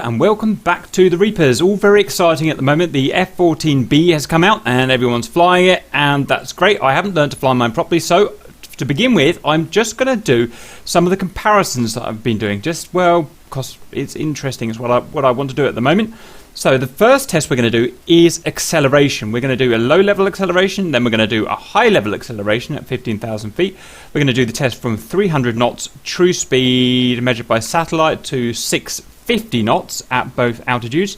and welcome back to the Reapers. All very exciting at the moment. The F-14B has come out and everyone's flying it, and that's great. I haven't learned to fly mine properly, so to begin with I'm just going to do some of the comparisons that I've been doing, just, well, because it's interesting is what I want to do at the moment. So the first test we're going to do is acceleration. We're going to do a low level acceleration, then we're going to do a high level acceleration at 15,000 feet. We're going to do the test from 300 knots true speed measured by satellite to 650 knots at both altitudes.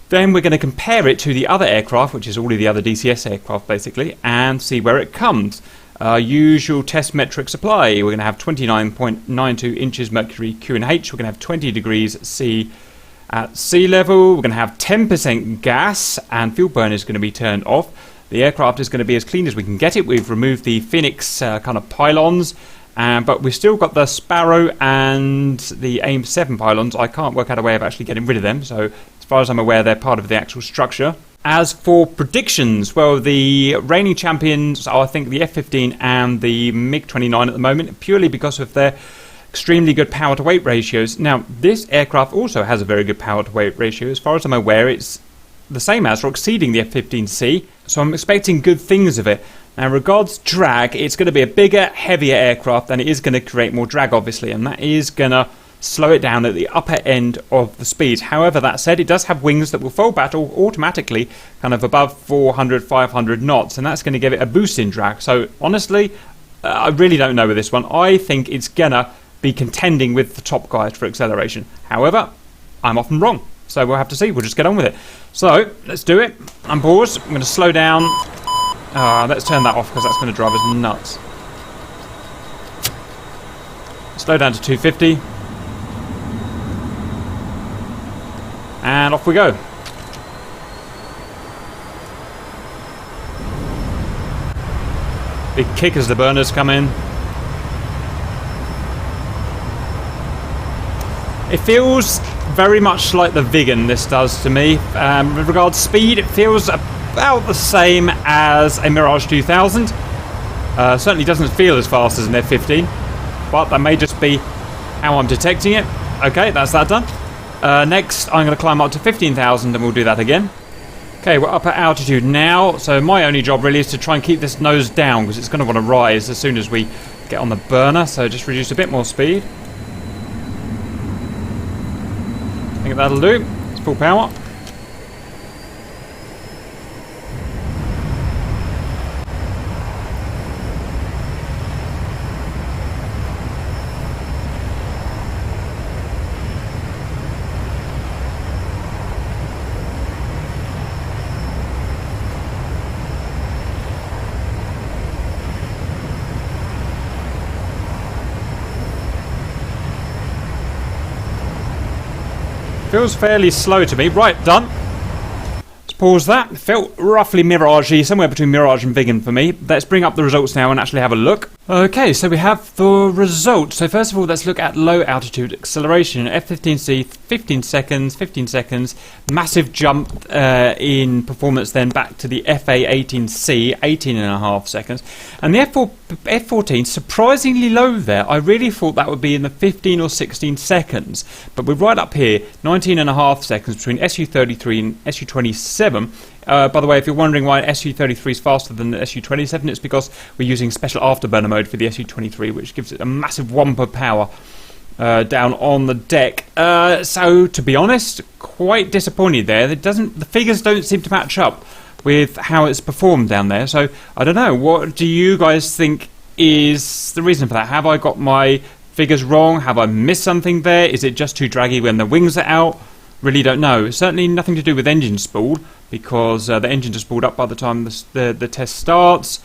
Then we're going to compare it to the other aircraft, which is all of the other DCS aircraft basically, and see where it comes. Usual test metrics apply. We're going to have 29.92 inches mercury QNH. We're going to have 20 degrees C at sea level. We're going to have 10% gas, and fuel burn is going to be turned off. The aircraft is going to be as clean as we can get it. We've removed the Phoenix kind of pylons, but we've still got the Sparrow and the AIM 7 pylons. I can't work out a way of actually getting rid of them, so as far as I'm aware they're part of the actual structure. As for predictions, well, the reigning champions are, I think, the F-15 and the MiG-29 at the moment, purely because of their extremely good power to weight ratios. Now, this aircraft also has a very good power to weight ratio. As far as I'm aware, it's the same as or exceeding the F-15C, so I'm expecting good things of it. Now, regards drag, it's going to be a bigger, heavier aircraft, and it is going to create more drag, obviously, and that is going to slow it down at the upper end of the speed. However, that said, it does have wings that will fold back automatically kind of above 400, 500 knots, and that's going to give it a boost in drag. So, honestly, I really don't know with this one. I think it's going to be contending with the top guys for acceleration. However, I'm often wrong, so we'll have to see. We'll just get on with it. So let's do it. I'm paused. I'm going to slow down. Let's turn that off because that's going to drive us nuts. Slow down to 250, and off we go. Big kick as the burners come in. It feels very much like the Viggen, this does to me. With regards to speed, it feels about the same as a Mirage 2000. Certainly doesn't feel as fast as an F-15, but that may just be how I'm detecting it. Okay, that's that done. Next, I'm going to climb up to 15,000 and we'll do that again. Okay, we're up at altitude now, so my only job really is to try and keep this nose down because it's going to want to rise as soon as we get on the burner, so just reduce a bit more speed. I think that'll do. It's full power. Feels fairly slow to me. Right, done. Let's pause that. It felt roughly Mirage-y, somewhere between Mirage and Viggen for me. Let's bring up the results now and actually have a look. Okay, so we have the results. So first of all, let's look at low altitude acceleration. F-15C, 15 seconds. Massive jump in performance then back to the FA-18C, 18.5 seconds. And the F-14, surprisingly low there. I really thought that would be in the 15 or 16 seconds. But we're right up here, 19.5 seconds between SU-33 and SU-27. By the way, if you're wondering why SU-33 is faster than the SU-27, it's because we're using special afterburner mode for the SU-23, which gives it a massive whomp of power down on the deck. So, to be honest, quite disappointed there. The figures don't seem to match up with how it's performed down there. So, I don't know. What do you guys think is the reason for that? Have I got my figures wrong? Have I missed something there? Is it just too draggy when the wings are out? Really don't know. Certainly nothing to do with engine spool, because the engines are spooled up by the time the test starts.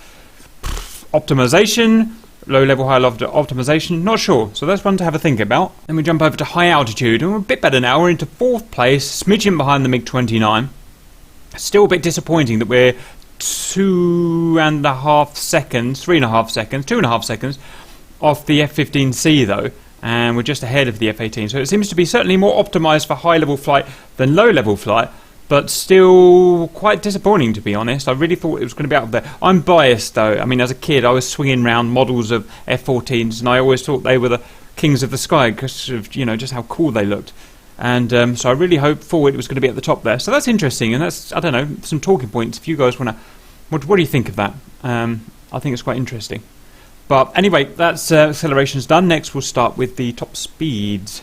Optimization, low level, high level optimization, not sure. So that's one to have a think about. Then we jump over to high altitude, and we're a bit better now. We're into 4th place, smidgen behind the MiG-29. Still a bit disappointing that we're 2.5 seconds off the F-15C though. And we're just ahead of the F-18, so it seems to be certainly more optimised for high-level flight than low-level flight, but still quite disappointing, to be honest. I really thought it was going to be out there. I'm biased, though. I mean, as a kid, I was swinging around models of F-14s, and I always thought they were the kings of the sky because of, you know, just how cool they looked. And so I really hoped forward it was going to be at the top there. So that's interesting, and that's, I don't know, some talking points. If you guys want to, what do you think of that? I think it's quite interesting. But anyway, that's acceleration's done. Next we'll start with the top speeds.